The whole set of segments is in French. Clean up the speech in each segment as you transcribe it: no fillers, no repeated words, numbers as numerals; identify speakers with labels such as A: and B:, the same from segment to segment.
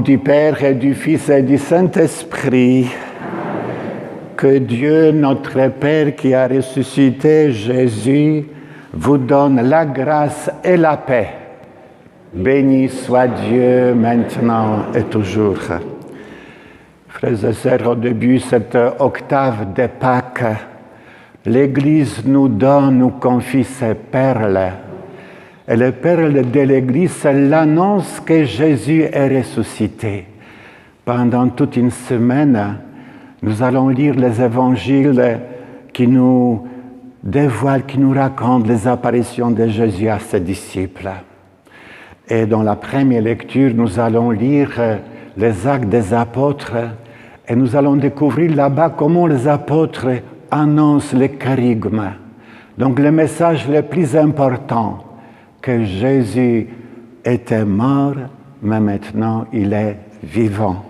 A: Du Père et du Fils et du Saint-Esprit, que Dieu, notre Père qui a ressuscité Jésus, vous donne la grâce et la paix. Béni soit Dieu maintenant et toujours. Frères et sœurs, au début, cette octave de Pâques, l'Église nous donne, nous confie ses perles. Et les perles de l'Église, c'est l'annonce que Jésus est ressuscité. Pendant toute une semaine, nous allons lire les évangiles qui nous dévoilent, qui nous racontent les apparitions de Jésus à ses disciples. Et dans la première lecture, nous allons lire les actes des apôtres et nous allons découvrir là-bas comment les apôtres annoncent le kérygme. Donc le message le plus important, que Jésus était mort, mais maintenant il est vivant.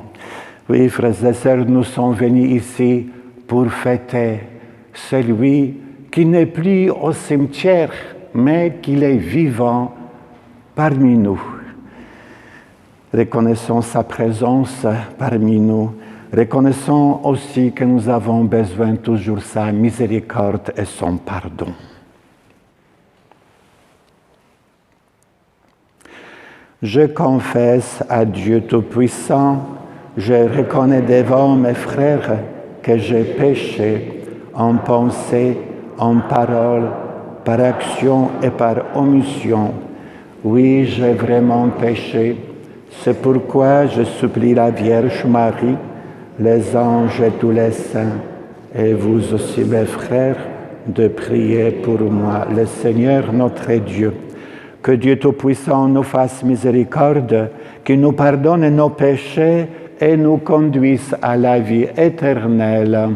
A: Oui, frères et sœurs, nous sommes venus ici pour fêter celui qui n'est plus au cimetière, mais qu'il est vivant parmi nous. Reconnaissons sa présence parmi nous. Reconnaissons aussi que nous avons besoin toujours de sa miséricorde et son pardon. Je confesse à Dieu Tout-Puissant, je reconnais devant mes frères que j'ai péché en pensée, en parole, par action et par omission. Oui, j'ai vraiment péché. C'est pourquoi je supplie la Vierge Marie, les anges et tous les saints, et vous aussi mes frères, de prier pour moi, le Seigneur notre Dieu. Que Dieu Tout-Puissant nous fasse miséricorde, qu'il nous pardonne nos péchés et nous conduise à la vie éternelle. Amen.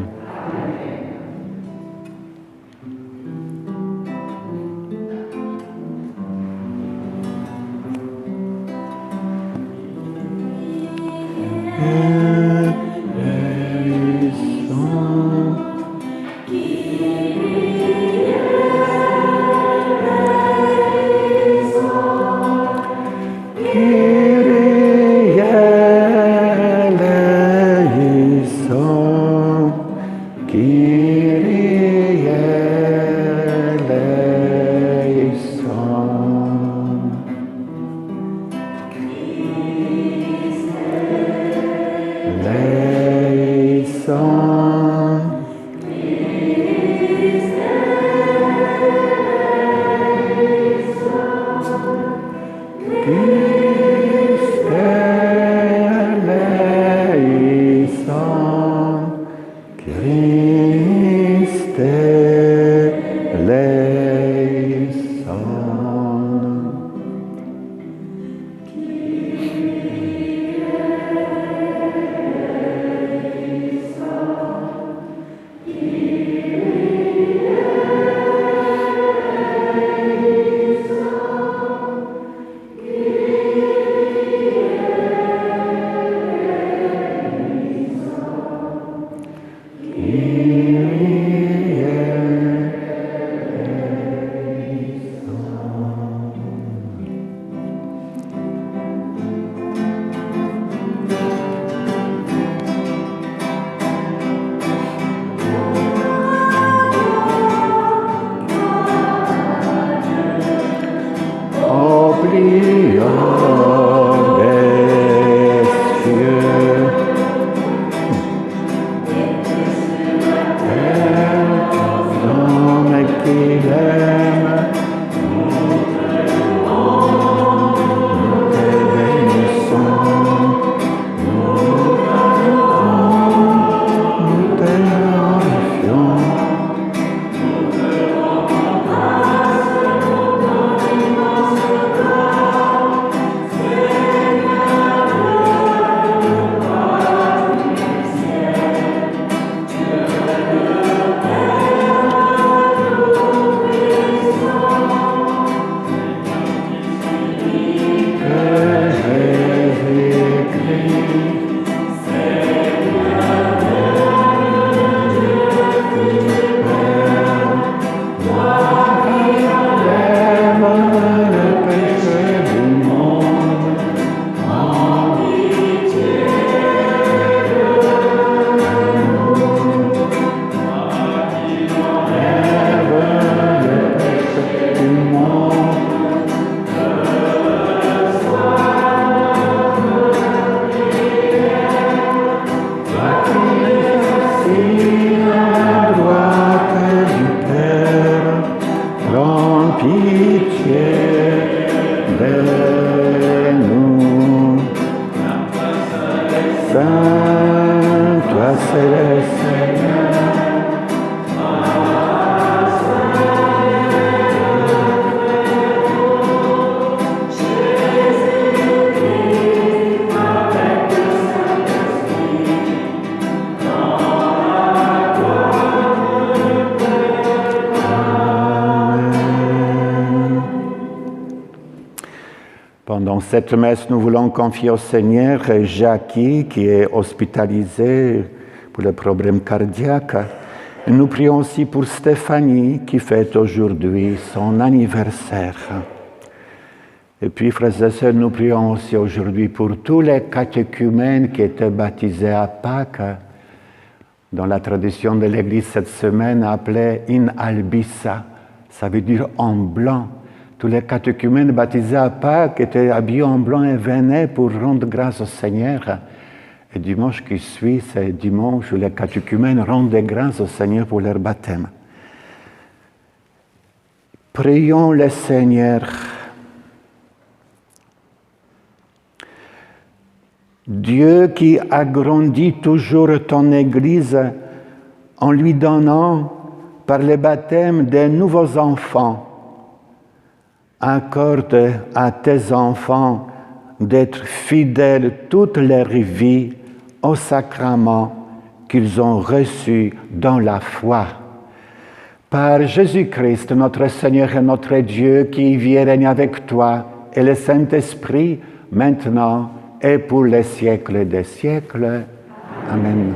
A: Pendant cette messe, nous voulons confier au Seigneur Jackie, qui est hospitalisé pour le problème cardiaque. Nous prions aussi pour Stéphanie, qui fête aujourd'hui son anniversaire. Et puis, frères et sœurs, nous prions aussi aujourd'hui pour tous les catéchumènes qui étaient baptisés à Pâques, dans la tradition de l'Église cette semaine appelée in albissa, ça veut dire en blanc. Tous les catéchumènes baptisés à Pâques étaient habillés en blanc et venaient pour rendre grâce au Seigneur. Et dimanche qui suit, c'est dimanche où les catéchumènes rendent grâce au Seigneur pour leur baptême. Prions le Seigneur. Dieu qui agrandit toujours ton Église en lui donnant par le baptême des nouveaux enfants, accorde à tes enfants d'être fidèles toute leur vie au sacrement qu'ils ont reçu dans la foi. Par Jésus-Christ, notre Seigneur et notre Dieu, qui vit et règne avec toi, et le Saint-Esprit, maintenant et pour les siècles des siècles. Amen.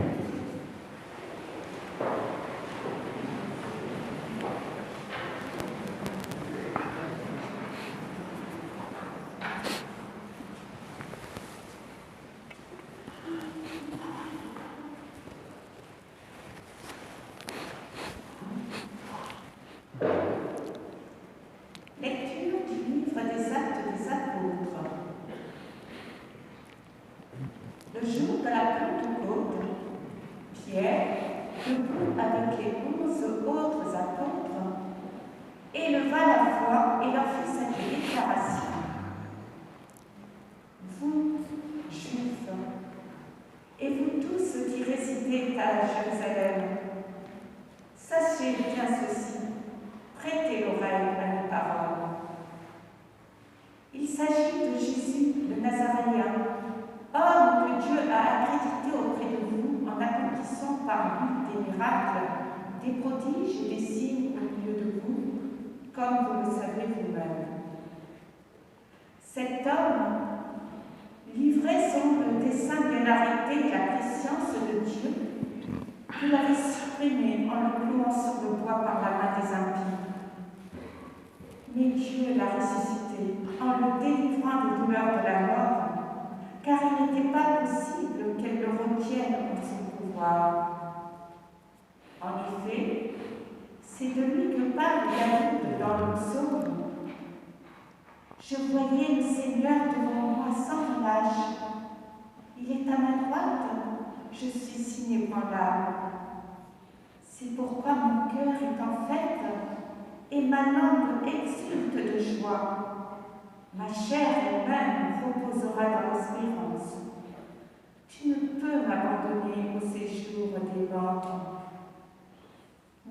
B: Lecture du livre des Actes des Apôtres. Le jour de la Pentecôte, Pierre, debout avec les 11 autres apôtres, éleva la voix et leur fit cette déclaration. Vous, Juifs, et vous tous qui résidez à Jérusalem, sachez bien ceci, prêtez l'oreille à mes paroles. Il s'agit de Jésus, le Nazaréen, homme que Dieu a accrédité auprès de vous en accomplissant par lui des miracles, des prodiges et des signes au milieu de vous, comme vous le savez vous-même. Cet homme livrait selon le dessein bien arrêté et la préscience de Dieu, qui l'avait supprimé en le clouant sur le bois par la main des impies. Mais Dieu l'a ressuscité en le délivrant des douleurs de la mort, car il n'était pas possible qu'elle le retienne en son pouvoir. En effet, c'est de lui que parle David dans le psaume. Je voyais le Seigneur devant moi sans relâche. Il est à ma droite, je suis si inébranlable. C'est pourquoi mon cœur est en fête et ma langue exulte de joie. Ma chair elle-même reposera dans l'espérance. Tu ne peux m'abandonner au séjour des morts,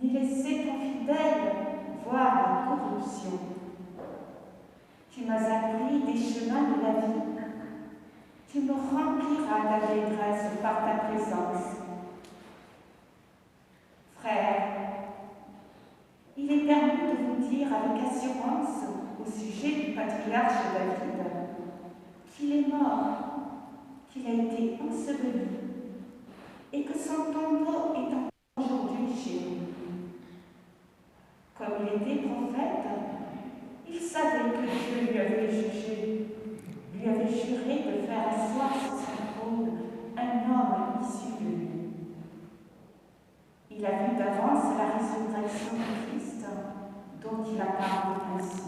B: ni laisser ton fidèle voir la corruption. Tu m'as appris des chemins de la vie. Tu me rempliras d'allégresse par ta présence. Frères, il est permis de vous dire avec assurance au sujet du patriarche David qu'il est mort, qu'il a été enseveli et que son tombeau est encore aujourd'hui chez nous. Comme il était prophète, il savait que Dieu lui avait juré de faire asseoir sur son trône un homme issu de lui. Il a vu d'avance la résurrection du Christ, dont il a parlé ainsi.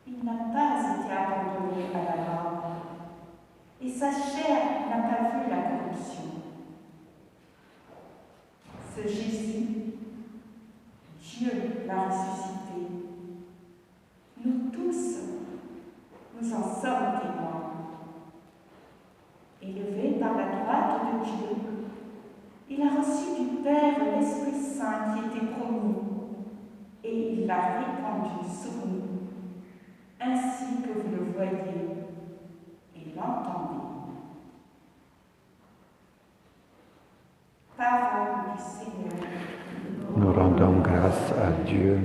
B: Il n'a pas été abandonné à la mort, et sa chair n'a pas vu la corruption. Ce Jésus, Dieu l'a ressuscité. Nous tous, nous en sommes témoins. Élevé par la droite de Dieu, il a reçu du Père l'Esprit Saint qui était promis, et il l'a répandu sur nous, ainsi que vous le voyez et l'entendez. Parole du Seigneur.
A: Nous rendons grâce à Dieu.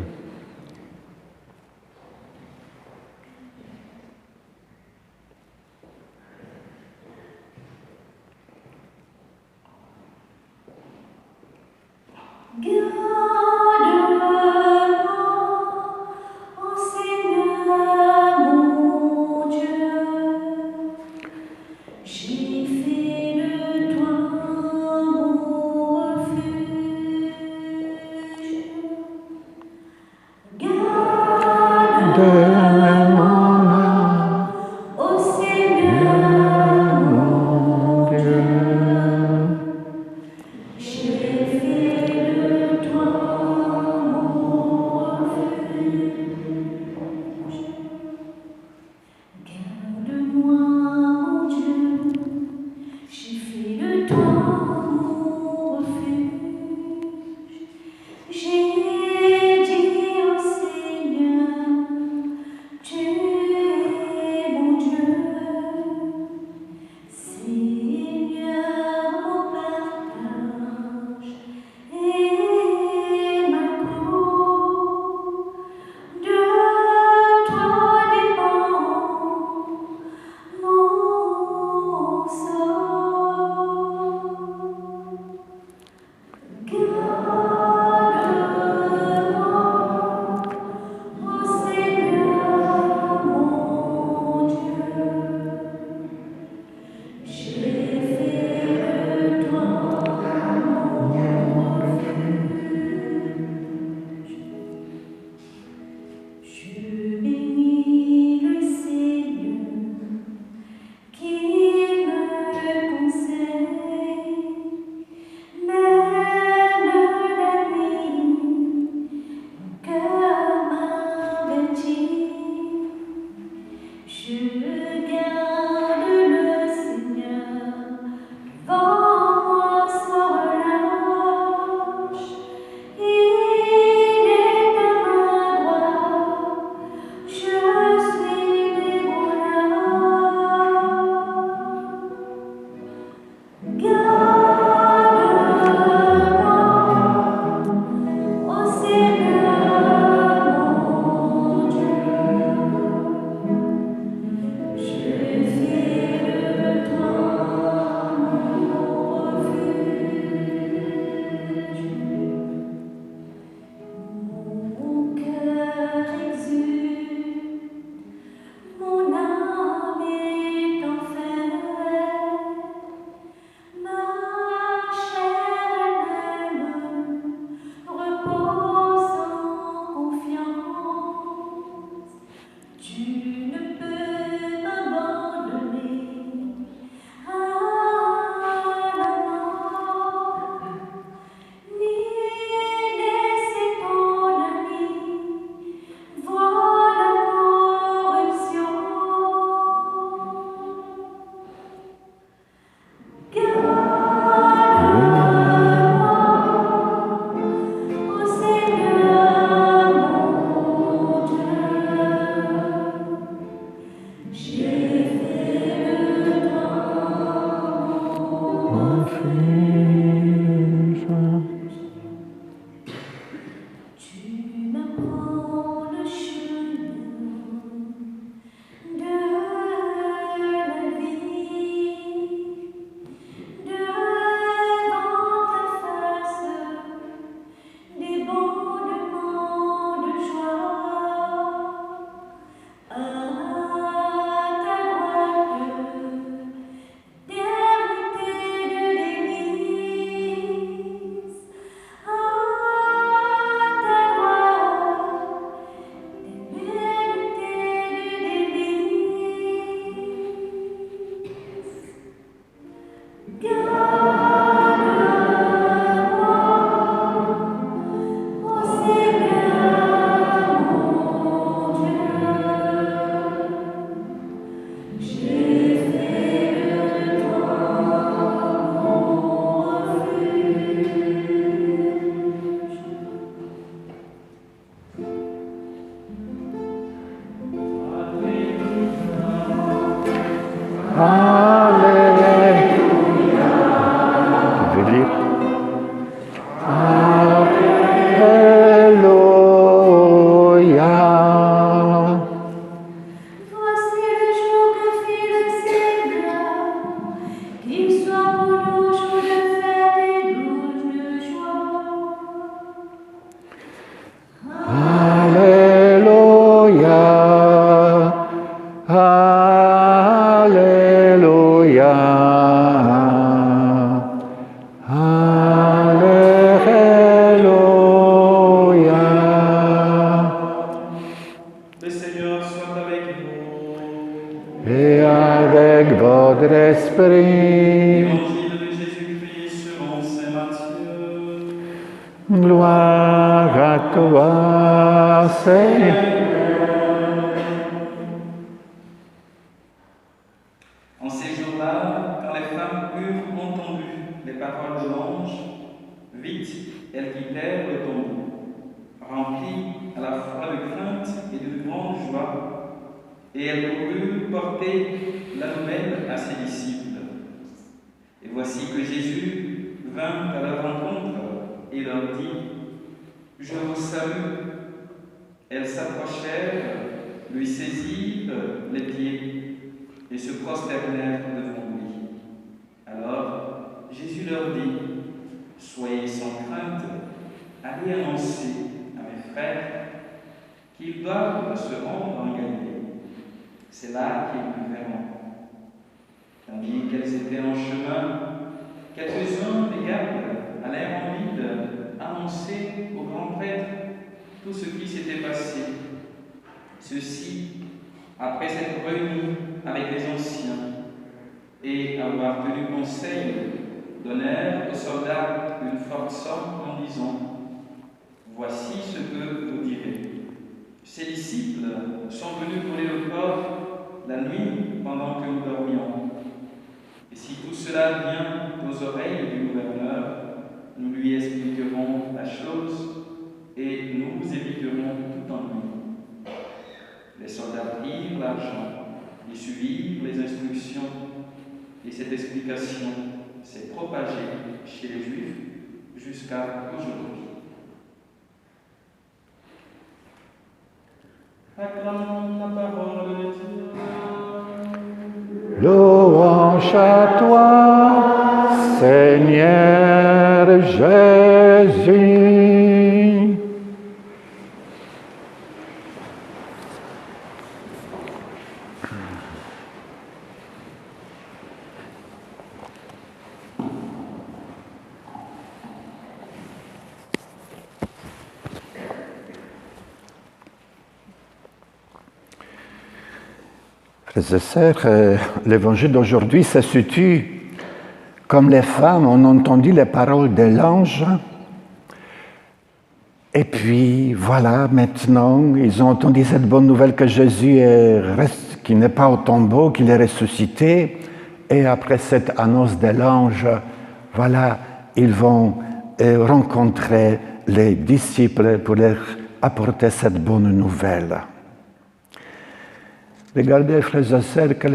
A: Alléluia. Tu veux lire? Alléluia.
C: Voici le jour que fit le Seigneur, qu'il soit pour nous jour de fête et douce de joie.
A: Alléluia. Alléluia. Alléluia.
D: Le Seigneur soit avec vous.
A: Et avec votre esprit,
D: Évangile de Jésus-Christ selon saint Matthieu.
A: gloire à toi, Seigneur.
D: En ces jours-là, quand les femmes eurent entendu les paroles de l'ange, vite elles quittèrent le tombeau, remplies à la fois de crainte et d'une grande joie, et elles coururent porter la nouvelle à ses disciples. Et voici que Jésus vint à leur rencontre et leur dit : Je vous salue. Elles s'approchèrent, lui saisirent les pieds et se prosternèrent devant lui. Alors Jésus leur dit : Soyez sans crainte, allez annoncer à mes frères qu'ils doivent se rendre en Galilée. C'est là qu'ils me verront. Tandis qu'elles étaient en chemin, quelques-uns des gardes allèrent en ville annoncer au grand prêtre tout ce qui s'était passé. Ceux-ci, après s'être réunis avec les anciens et avoir tenu conseil, donnèrent aux soldats une forte somme en disant : Voici ce que vous direz. Ces disciples sont venus brûler le corps la nuit pendant que nous dormions. Et si tout cela vient aux oreilles du gouverneur, nous lui expliquerons la chose et nous vous éviterons tout ennui. Les soldats prirent l'argent et suivirent les instructions, et cette explication s'est propagée chez les Juifs jusqu'à aujourd'hui. Acclamons la parole de Dieu.
A: Louange à toi, Seigneur Jésus. Frères et sœurs, l'évangile d'aujourd'hui se situe comme les femmes ont entendu les paroles de l'ange. Et puis voilà, maintenant, ils ont entendu cette bonne nouvelle que Jésus qui n'est pas au tombeau, qu'il est ressuscité. Et après cette annonce de l'ange, voilà, ils vont rencontrer les disciples pour leur apporter cette bonne nouvelle. Regardez, frères et sœurs, que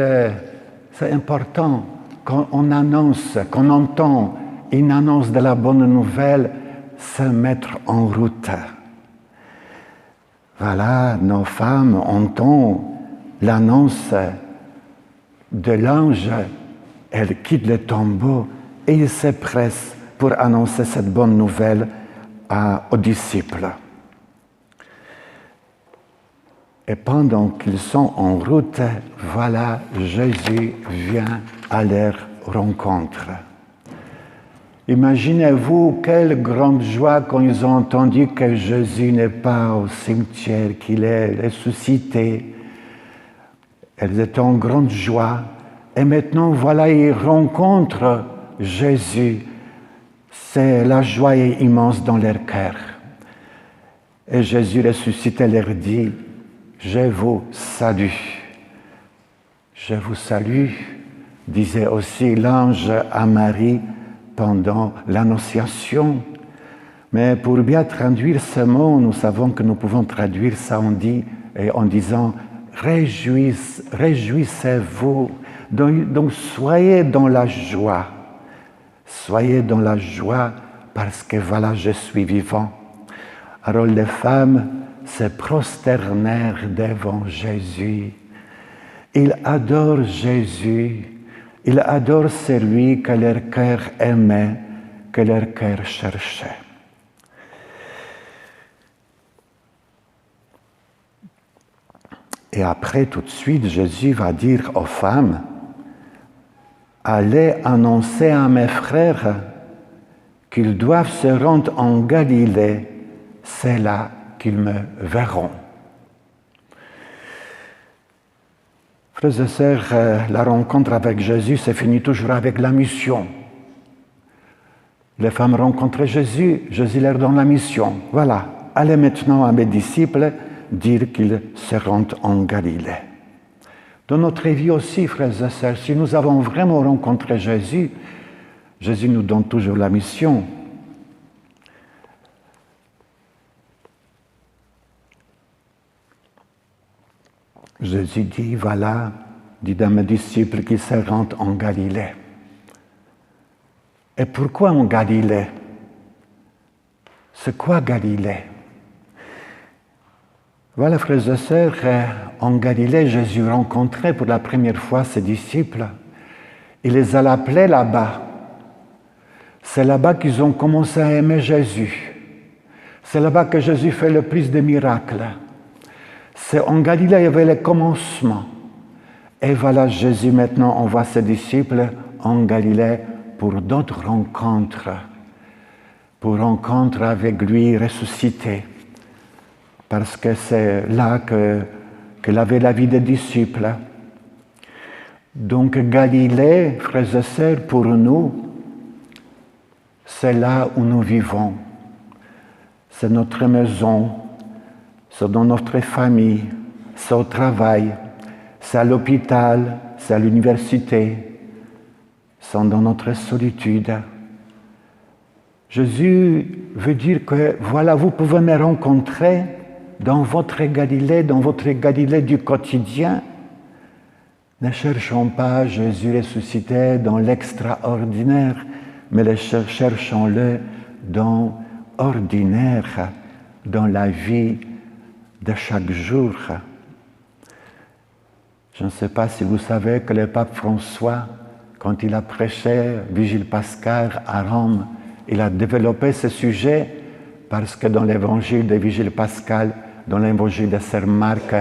A: c'est important quand on annonce, qu'on entend une annonce de la bonne nouvelle, se mettre en route. Voilà, nos femmes entendent l'annonce de l'ange, elles quittent le tombeau et ils se pressent pour annoncer cette bonne nouvelle aux disciples. Et pendant qu'ils sont en route, voilà, Jésus vient à leur rencontre. Imaginez-vous quelle grande joie quand ils ont entendu que Jésus n'est pas au cimetière, qu'il est ressuscité. Elles étaient en grande joie. Et maintenant, voilà, ils rencontrent Jésus. C'est la joie est immense dans leur cœur. Et Jésus ressuscité leur dit : Je vous salue. Je vous salue, disait aussi l'ange à Marie pendant l'Annonciation. Mais pour bien traduire ce mot, nous savons que nous pouvons traduire ça en disant « Réjouissez-vous Donc soyez dans la joie. Soyez dans la joie parce que voilà, je suis vivant. Alors les femmes se prosternèrent devant Jésus. Ils adorent Jésus. Ils adorent celui que leur cœur aimait, que leur cœur cherchait. Et après, tout de suite, Jésus va dire aux femmes, « Allez annoncer à mes frères qu'ils doivent se rendre en Galilée, c'est là qu'ils me verront. » Frères et sœurs, la rencontre avec Jésus, c'est fini toujours avec la mission. Les femmes rencontrent Jésus, Jésus leur donne la mission. Voilà, allez maintenant à mes disciples dire qu'ils se rendent en Galilée. Dans notre vie aussi, frères et sœurs, si nous avons vraiment rencontré Jésus, Jésus nous donne toujours la mission. Jésus dit, voilà, dit à mes disciples qu'ils se rendent en Galilée. Et pourquoi en Galilée? C'est quoi Galilée? Voilà, frères et sœurs, en Galilée, Jésus rencontrait pour la première fois ses disciples. Il les a appelés là-bas. C'est là-bas qu'ils ont commencé à aimer Jésus. C'est là-bas que Jésus fait le plus de miracles. C'est en Galilée, il y avait le commencement. Et voilà, Jésus maintenant envoie ses disciples en Galilée pour d'autres rencontres. Pour rencontres avec lui ressuscité. Parce que c'est là qu'il avait la vie des disciples. Donc Galilée, frères et sœurs, pour nous, c'est là où nous vivons. C'est notre maison, c'est dans notre famille, c'est au travail, c'est à l'hôpital, c'est à l'université, c'est dans notre solitude. Jésus veut dire que, voilà, vous pouvez me rencontrer dans votre Galilée du quotidien. Ne cherchons pas Jésus ressuscité dans l'extraordinaire, mais cherchons-le dans ordinaire, dans la vie de chaque jour. Je ne sais pas si vous savez que le pape François, quand il a prêché Vigile Pascal à Rome, il a développé ce sujet parce que dans l'évangile de Vigile Pascal, dans l'évangile de Saint Marc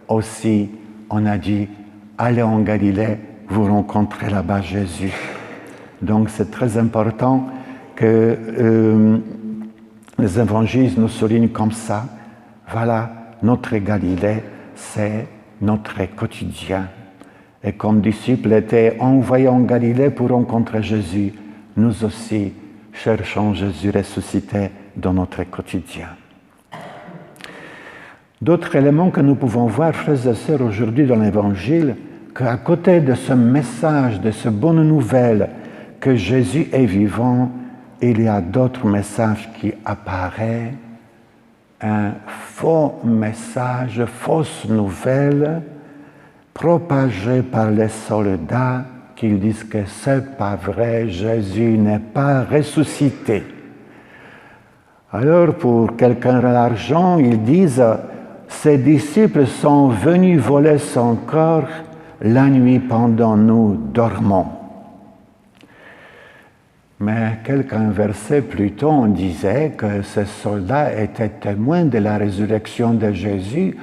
A: aussi, on a dit « Allez en Galilée, vous rencontrez là-bas Jésus ». Donc c'est très important que les évangiles nous soulignent comme ça. Voilà, notre Galilée, c'est notre quotidien. Et comme disciples étaient envoyés en Galilée pour rencontrer Jésus, nous aussi cherchons Jésus ressuscité dans notre quotidien. D'autres éléments que nous pouvons voir, frères et sœurs, aujourd'hui dans l'Évangile, qu'à côté de ce message, de cette bonne nouvelle que Jésus est vivant, il y a d'autres messages qui apparaissent, un faux message, fausse nouvelle, propagée par les soldats qui disent que c'est pas vrai, Jésus n'est pas ressuscité. Alors pour quelqu'un de l'argent, ils disent ses disciples sont venus voler son corps la nuit pendant nous dormons. Mais quelqu'un versait plus tôt, on disait que ces soldats étaient témoins de la résurrection de Jésus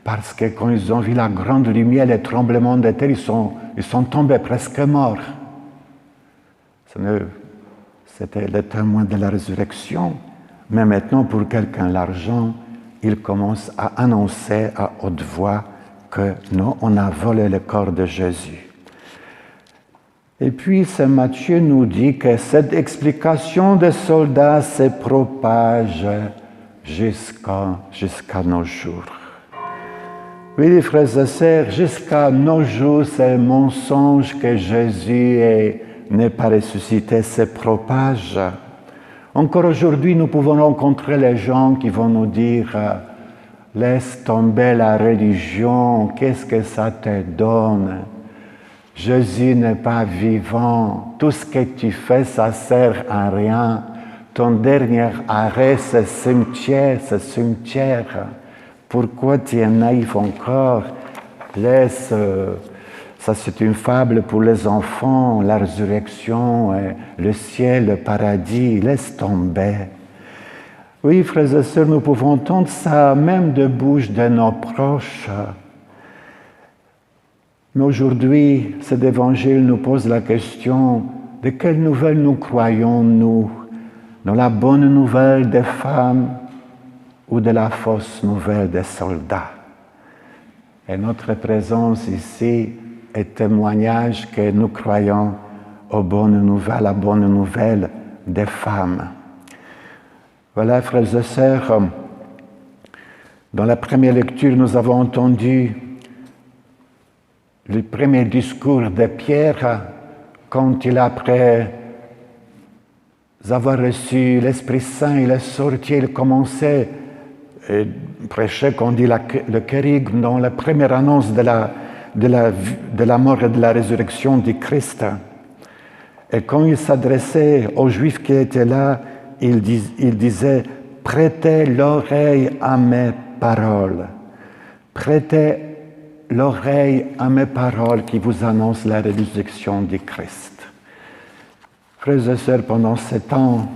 A: parce que quand ils ont vu la grande lumière, les tremblements de terre, ils sont tombés presque morts. C'était les témoins de la résurrection. Mais maintenant, pour quelqu'un l'argent, il commence à annoncer à haute voix que nous, on a volé le corps de Jésus. Et puis, Saint Matthieu nous dit que cette explication des soldats se propage jusqu'à nos jours. Oui, frères et sœurs, jusqu'à nos jours, ce mensonge que Jésus n'est pas ressuscité se propage. Encore aujourd'hui, nous pouvons rencontrer les gens qui vont nous dire « Laisse tomber la religion, qu'est-ce que ça te donne ?» Jésus n'est pas vivant. Tout ce que tu fais, ça sert à rien. Ton dernier arrêt, c'est cimetière, c'est cimetière. Pourquoi tu es naïf encore? Laisse, ça c'est une fable pour les enfants, la résurrection, le ciel, le paradis, laisse tomber. Oui, frères et sœurs, nous pouvons entendre ça même de bouche de nos proches. Mais aujourd'hui, cet évangile nous pose la question de quelle nouvelle nous croyons, nous? Dans la bonne nouvelle des femmes ou de la fausse nouvelle des soldats? Et notre présence ici est témoignage que nous croyons aux bonnes nouvelles, à la bonne nouvelle des femmes. Voilà, frères et sœurs, dans la première lecture, nous avons entendu le premier discours de Pierre quand il, après avoir reçu l'Esprit Saint, il est sorti, il commençait à prêcher, qu'on dit le kérygme, dans la première annonce de la mort et de la résurrection du Christ. Et quand il s'adressait aux Juifs qui étaient là, il disait « Prêtez l'oreille à mes paroles. Prêtez l'oreille à mes paroles qui vous annoncent la résurrection du Christ. » Frères et sœurs, pendant ce temps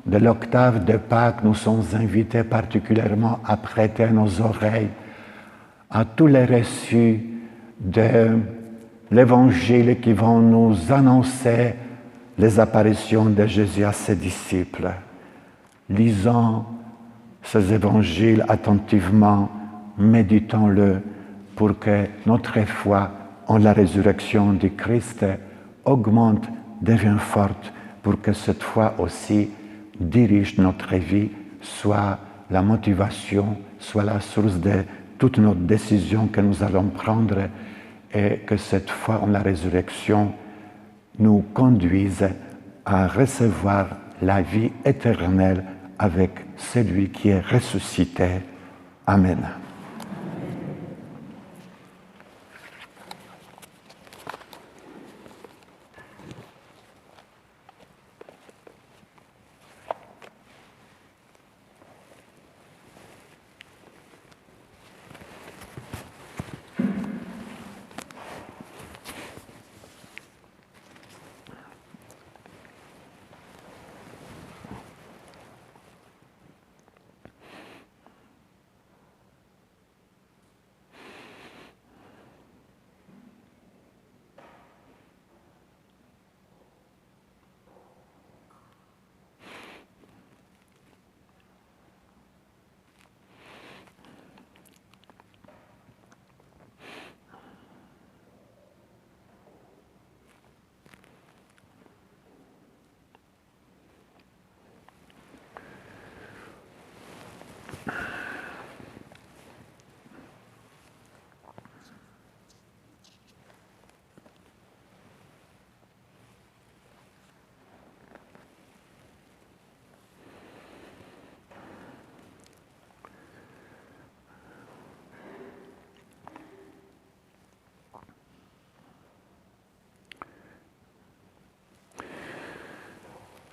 A: de l'octave de Pâques, nous sommes invités particulièrement à prêter nos oreilles à tous les reçus de l'Évangile qui vont nous annoncer les apparitions de Jésus à ses disciples. Lisons ces évangiles attentivement, méditons-le pour que notre foi en la résurrection du Christ augmente, devienne forte, pour que cette foi aussi dirige notre vie, soit la motivation, soit la source de toutes nos décisions que nous allons prendre, et que cette foi en la résurrection nous conduise à recevoir la vie éternelle avec celui qui est ressuscité. Amen.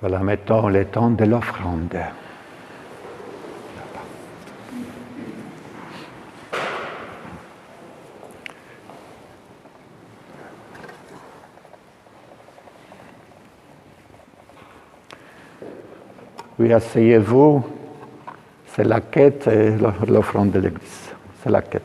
A: Voilà, mettons le temps de l'offrande. Oui, asseyez-vous. C'est la quête et l'offrande de l'Église. C'est la quête.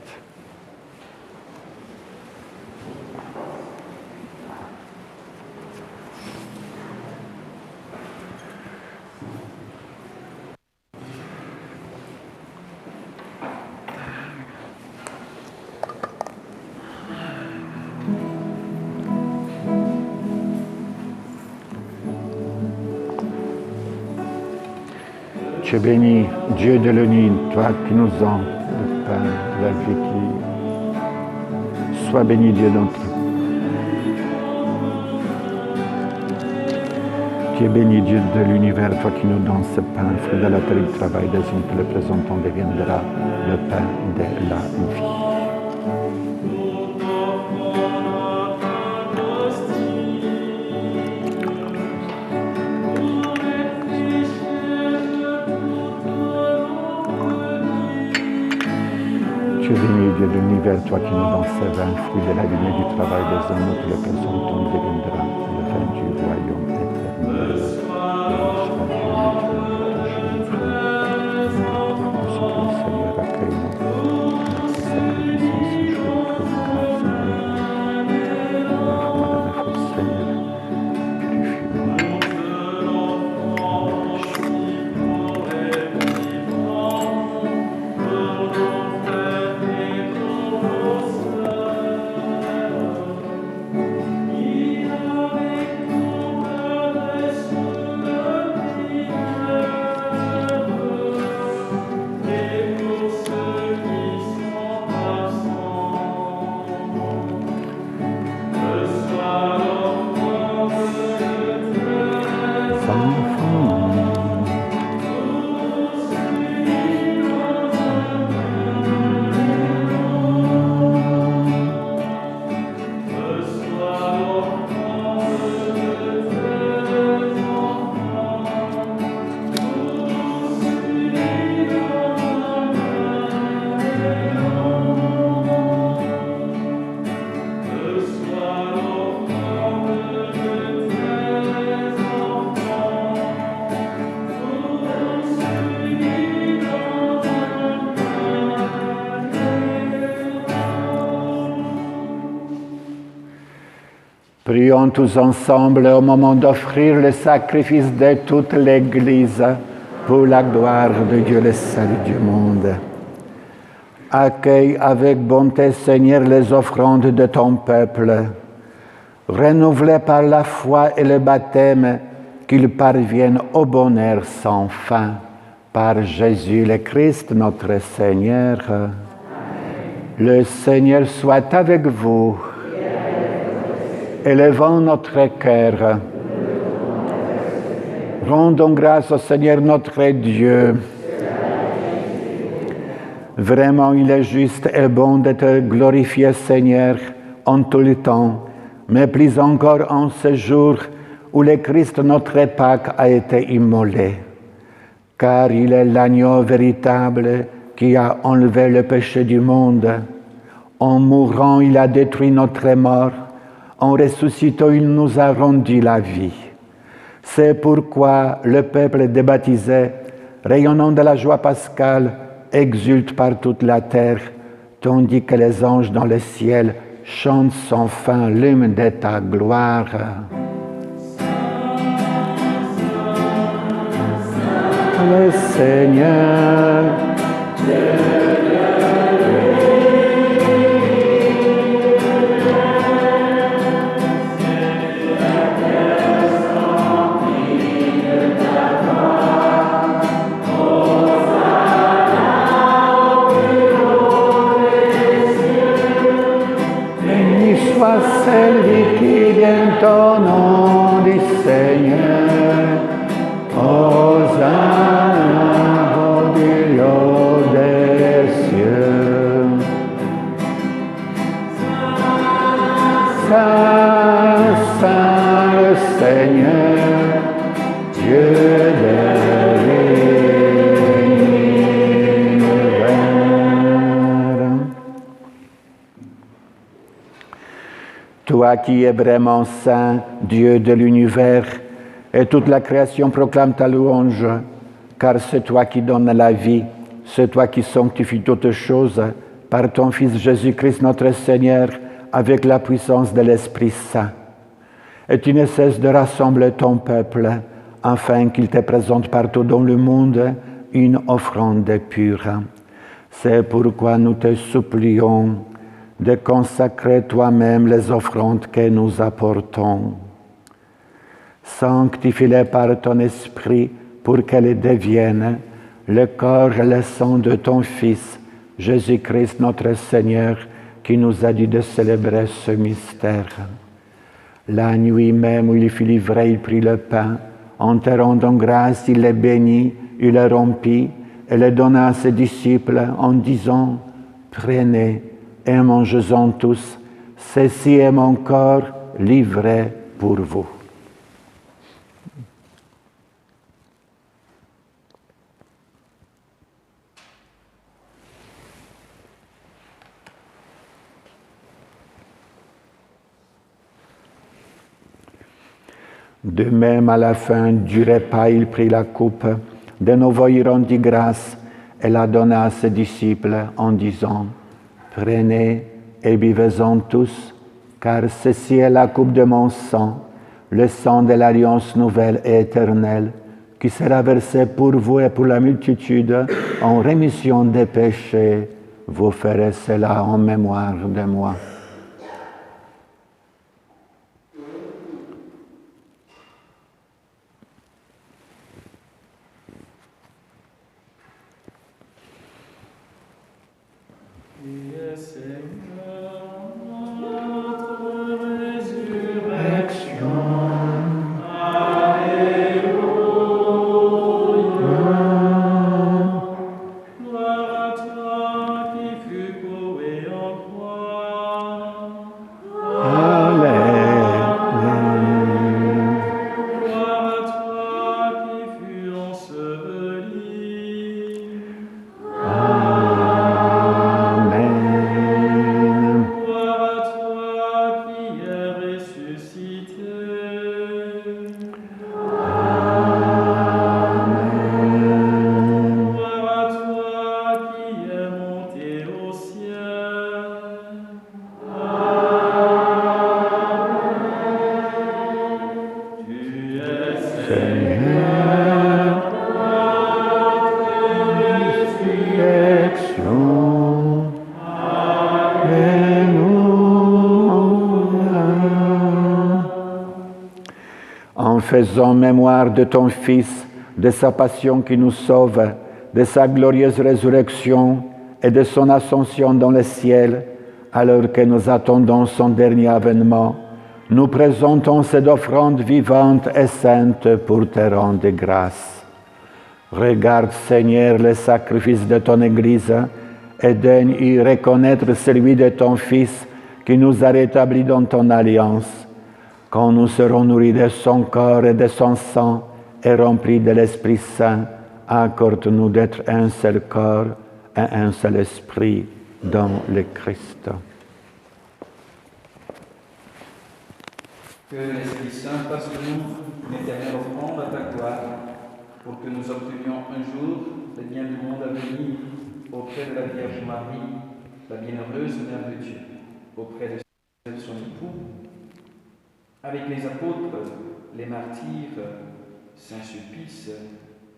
A: Tu es béni, Dieu de l'uni, toi qui nous donnes le pain de la vie qui... Sois béni, Dieu d'entre nous. Tu es béni, Dieu de l'univers, toi qui nous donnes ce pain, fruit de la terre du travail des hommes, que le présentant deviendra le pain de la vie. Père, toi qui nous donnes ces vins, fruits de la vie et du travail des hommes, toutes les personnes dont deviendra le vin du royaume éternel. Et le Seigneur accueille-nous, notre sacrifice en ce jour, trouve grâce et grâce. Madame et Frère Seigneur, purifie-nous. Prions tous ensemble au moment d'offrir le sacrifice de toute l'Église pour la gloire de Dieu, le salut du monde. Accueille avec bonté, Seigneur, les offrandes de ton peuple, renouvelées par la foi et le baptême, qu'ils parviennent au bonheur sans fin. Par Jésus le Christ, notre Seigneur. Amen. Le Seigneur soit avec vous. Élevons notre cœur. Rendons grâce au Seigneur notre Dieu. Vraiment, il est juste et bon de te glorifier, Seigneur, en tout le temps, mais plus encore en ce jour où le Christ, notre Pâque, a été immolé. Car il est l'agneau véritable qui a enlevé le péché du monde. En mourant, il a détruit notre mort. En ressuscitant, il nous a rendu la vie. C'est pourquoi le peuple des baptisés, rayonnant de la joie pascale, exulte par toute la terre, tandis que les anges dans le ciel chantent sans fin l'hymne de ta gloire. Le Seigneur, celui qui vient au nom du Seigneur. Hosanna au milieu des cieux. Saint, Saint le Seigneur, Dieu de l'univers. Toi qui es vraiment saint, Dieu de l'univers, et toute la création proclame ta louange, car c'est toi qui donnes la vie, c'est toi qui sanctifies toutes choses par ton Fils Jésus-Christ notre Seigneur, avec la puissance de l'Esprit Saint. Et tu ne cesses de rassembler ton peuple, afin qu'il te présente partout dans le monde une offrande pure. C'est pourquoi nous te supplions de consacrer toi-même les offrandes que nous apportons. Sanctifie-les par ton esprit pour qu'elles deviennent le corps et le sang de ton Fils, Jésus-Christ notre Seigneur, qui nous a dit de célébrer ce mystère. La nuit même où il fut livré, il prit le pain. En te rendant grâce, il le bénit, il le rompit et le donna à ses disciples en disant « Prenez et mangez-en tous, ceci est mon corps livré pour vous. » De même, à la fin du repas, il prit la coupe. De nouveau, il rendit grâce et la donna à ses disciples en disant, « Prenez et buvez-en tous, car ceci est la coupe de mon sang, le sang de l'alliance nouvelle et éternelle, qui sera versé pour vous et pour la multitude en rémission des péchés. Vous ferez cela en mémoire de moi. » En faisant mémoire de ton Fils, de sa passion qui nous sauve, de sa glorieuse résurrection et de son ascension dans le ciel, alors que nous attendons son dernier avènement, nous présentons cette offrande vivante et sainte pour te rendre grâce. Regarde, Seigneur, le sacrifice de ton Église et daigne y reconnaître celui de ton Fils qui nous a rétablis dans ton alliance. Quand nous serons nourris de son corps et de son sang et remplis de l'Esprit Saint, accorde-nous d'être un seul corps et un seul esprit dans le Christ.
D: Que l'Esprit Saint fasse de nous une éternelle offrande à ta gloire, pour que nous obtenions un jour le bien du monde à venir auprès de la Vierge Marie, la bienheureuse Mère de Dieu, auprès de son époux, avec les apôtres, les martyrs, Saint Sulpice,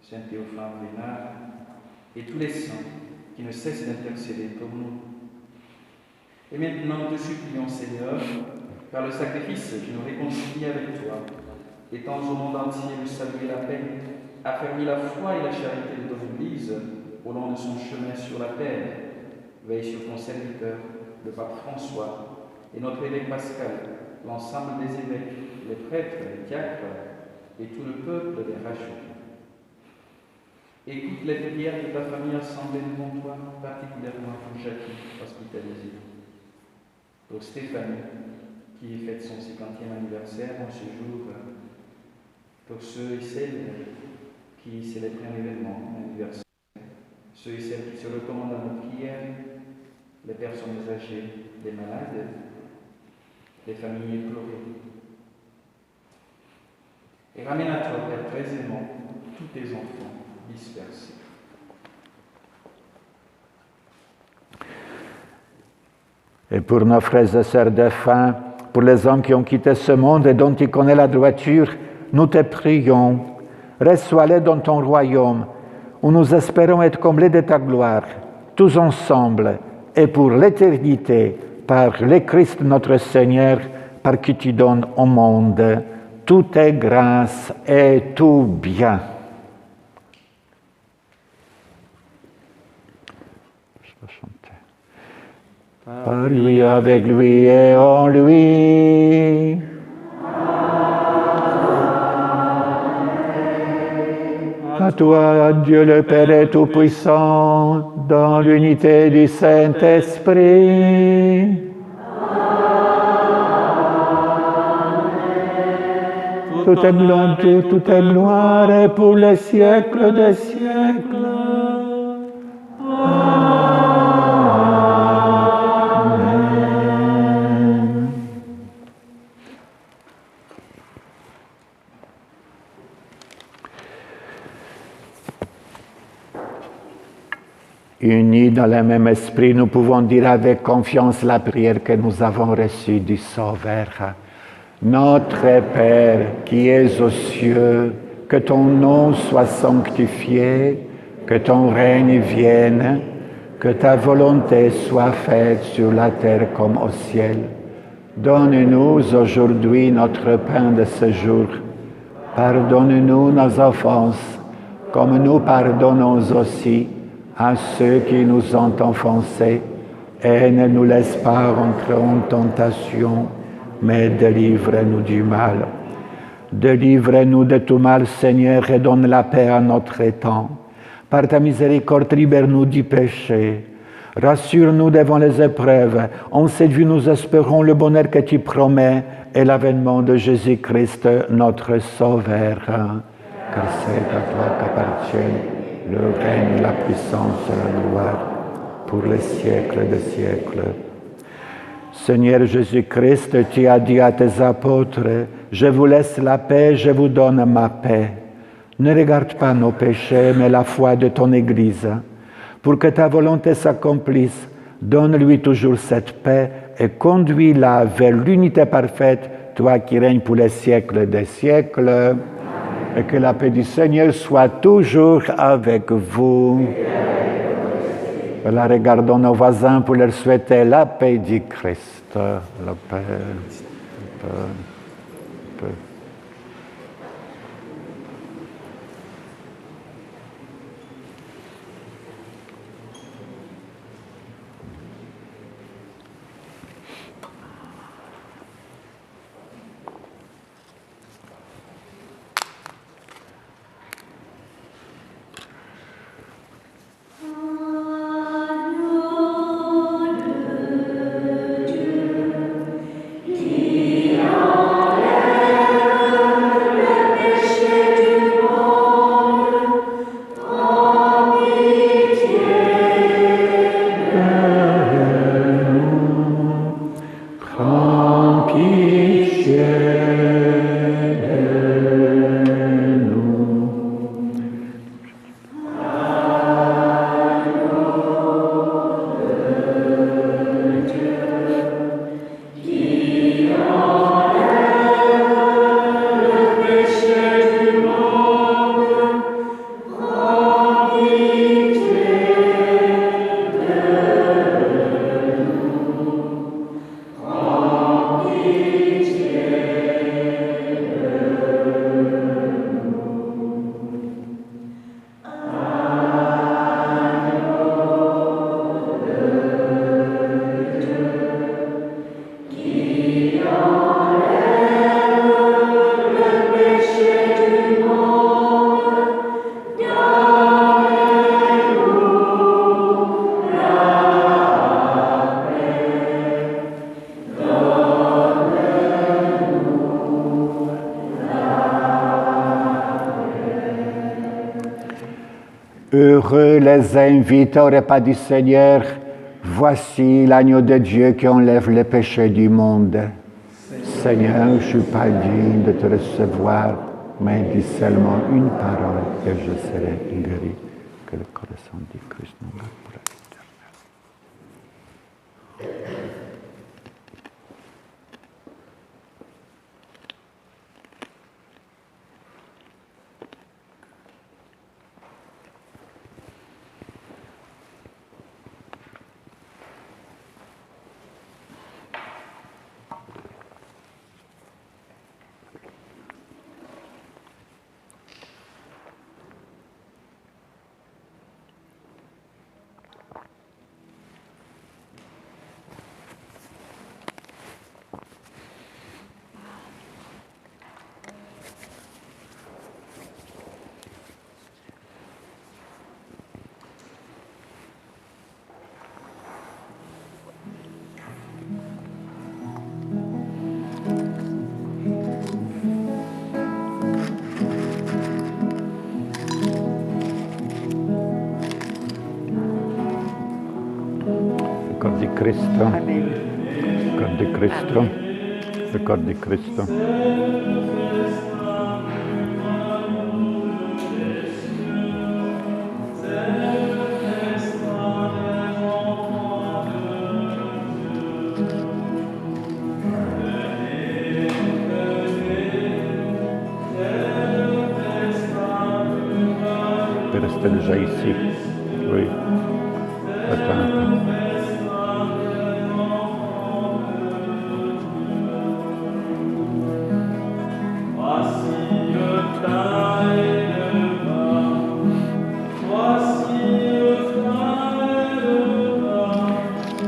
D: Saint Théophane Vénard, et tous les saints qui ne cessent d'intercéder pour nous. Et maintenant, nous te supplions, Seigneur, par le sacrifice qui nous réconcilie avec toi, étends au monde entier le salut et la paix, affermis la foi et la charité de ton Église au long de son chemin sur la terre. Veille sur ton serviteur, le pape François, et notre évêque Pascal, l'ensemble des évêques, les prêtres, les diacres, et tout le peuple des rachètes. Écoute les prières de ta famille assemblée devant toi, particulièrement pour Jacques, hospitalisé, pour Stéphanie, qui fête son 50e anniversaire en ce jour, pour ceux et celles qui célèbrent un événement, un anniversaire, ceux et celles qui se recommandent à nos prières, les personnes âgées, les malades, les familles éplorées. Et ramène à toi, Père, très aimant, tous tes enfants dispersés.
A: Et pour nos frères et sœurs défunts, pour les hommes qui ont quitté ce monde et dont tu connais la droiture, nous te prions, reçois-les dans ton royaume, où nous espérons être comblés de ta gloire, tous ensemble, et pour l'éternité, par le Christ notre Seigneur, par qui tu donnes au monde toute grâce et tout bien. Je vais chanter. Par lui, avec lui et en lui. À toi, Dieu le Père Tout-Puissant, dans l'unité du Saint-Esprit. Toute gloire est pour les siècles des siècles. Amen. Unis dans le même esprit, nous pouvons dire avec confiance la prière que nous avons reçue du Sauveur. Notre Père qui es aux cieux, que ton nom soit sanctifié, que ton règne vienne, que ta volonté soit faite sur la terre comme au ciel. Donne-nous aujourd'hui notre pain de ce jour. Pardonne-nous nos offenses, comme nous pardonnons aussi à ceux qui nous ont offensés, et ne nous laisse pas entrer en tentation, mais délivre-nous du mal. Délivre-nous de tout mal, Seigneur, et donne la paix à notre temps. Par ta miséricorde, libère-nous du péché. Rassure-nous devant les épreuves. En cette vie, nous espérons le bonheur que tu promets et l'avènement de Jésus-Christ, notre Sauveur. Car c'est à toi qu'appartiennent le règne, la puissance et la gloire pour les siècles des siècles. Seigneur Jésus-Christ, tu as dit à tes apôtres, « Je vous laisse la paix, je vous donne ma paix. » Ne regarde pas nos péchés, mais la foi de ton Église. Pour que ta volonté s'accomplisse, donne-lui toujours cette paix et conduis-la vers l'unité parfaite, toi qui règnes pour les siècles des siècles. Et que la paix du Seigneur soit toujours avec vous. Voilà, regardons nos voisins pour leur souhaiter la paix du Christ. La paix. Heureux les invités au repas du Seigneur. Voici l'agneau de Dieu qui enlève les péchés du monde. Seigneur, je ne suis pas digne de te recevoir, mais dis seulement une parole et je serai guéri. Que le corps et sang du Christ nous garde pour la vie éternelle. corps di Cristo, il corpo di Cristo, il corpo di Cristo. c'est déjà ici. Oui. Attends.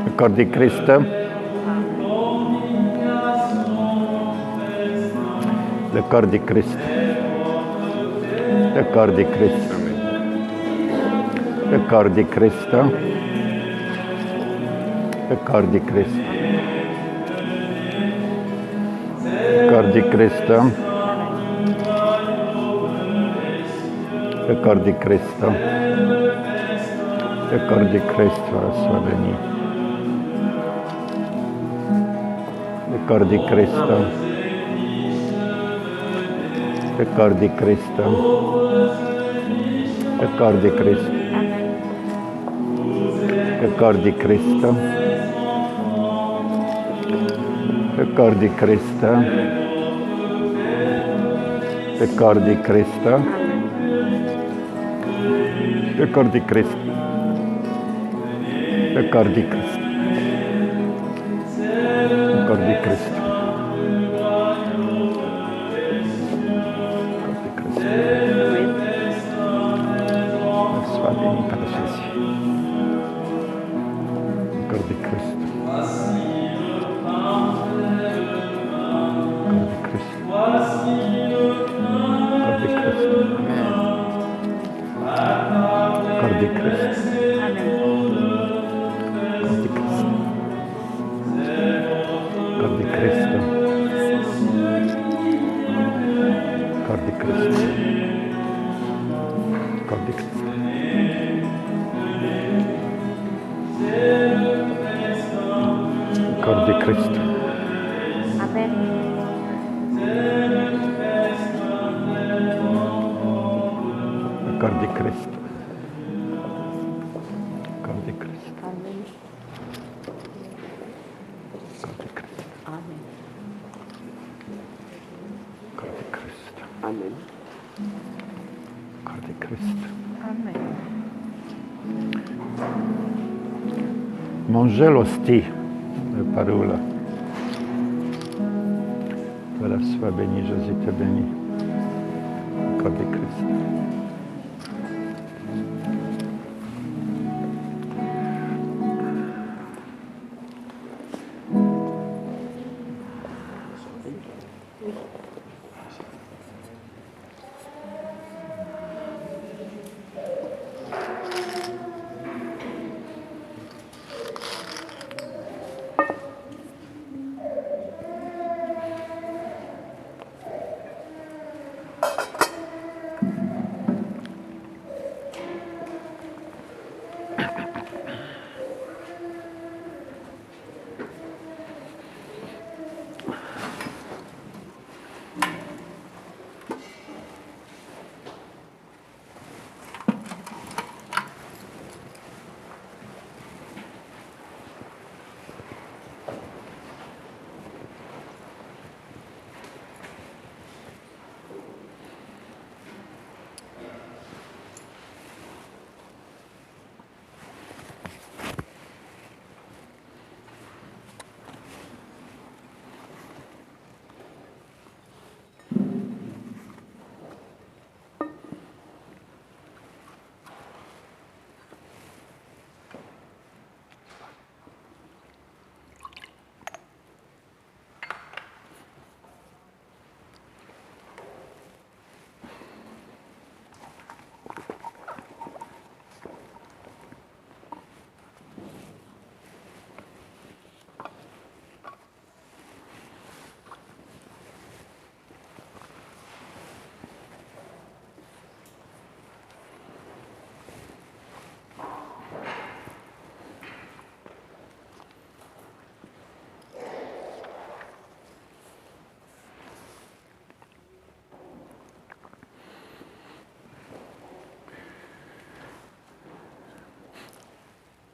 A: Le corps du Christ. Le corps du Christ. Le corps du Christ. Le corps du Christ. Le corps du Christ. Le corps du Christ. Le corps du Christ. Le corps du Christ soit béni. Le corps du Christ. Le corps du Christ. Le corps du Christ. Le corps du Christ. Le corps du Christ. Le corps du Christ. Le corps du Christ. Le corps du Christ. Le corps du Christ. Sois béni par Jésus. Le corps du Christ. Corps du Christ. Corps du Christ. Corps du Christ. Corps du Christ. Corps du Christ.
C: Amen.
A: Le corps du Christ. Corps du Christ.
C: Amen.
A: Corps du Christ.
C: Amen.
A: Corps du Christ.
C: Amen.
A: Corps du Christ.
C: Amen.
A: Mangez l'hostie, le parole. Voilà, sois béni, Jésus te béni. Le corps du Christ.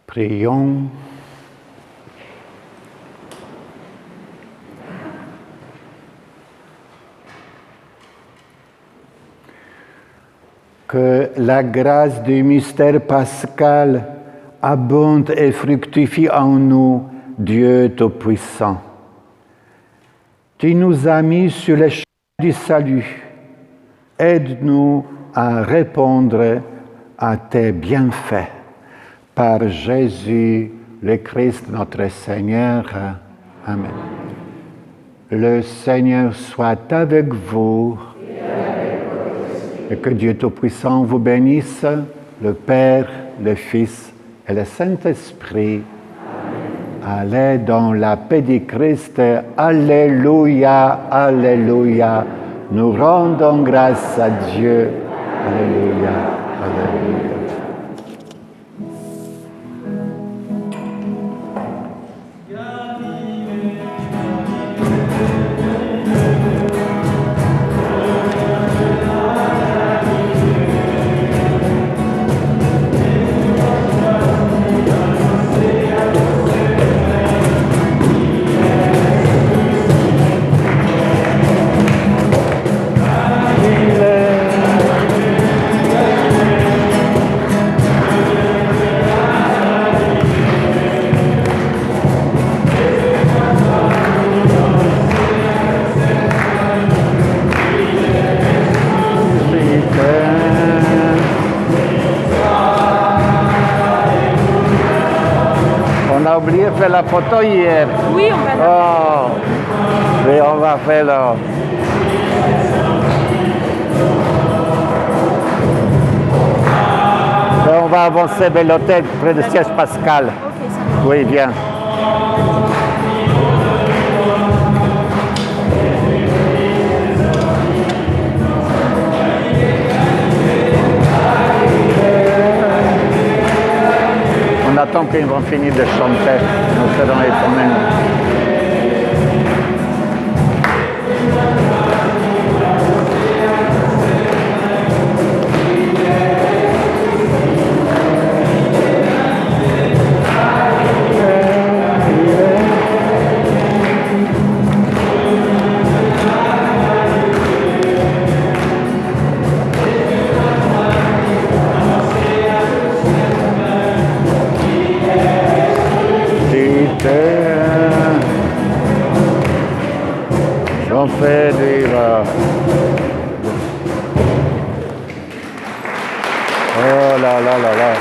A: Prions. que la grâce du mystère pascal abonde et fructifie en nous, Dieu Tout-Puissant. Tu nous as mis sur le chemin du salut. Aide-nous à répondre à tes bienfaits. Par Jésus, le Christ, notre Seigneur. Amen. Le Seigneur soit avec vous. Et que Dieu Tout-Puissant vous bénisse, le Père, le Fils et le Saint-Esprit. Allez dans la paix du Christ. Alléluia, Alléluia. Nous rendons grâce à Dieu. Alléluia, Alléluia. On a oublié de faire la photo hier.
C: Oui, on va
A: Oh, mais on va faire là. Et on va avancer vers l'hôtel près du siège pascal.
C: Ok, ça va.
A: Oui, bien. On attend qu'ils vont finir de chanter. Nous serons étonnés. J'en fais vivre. Oh là là là là.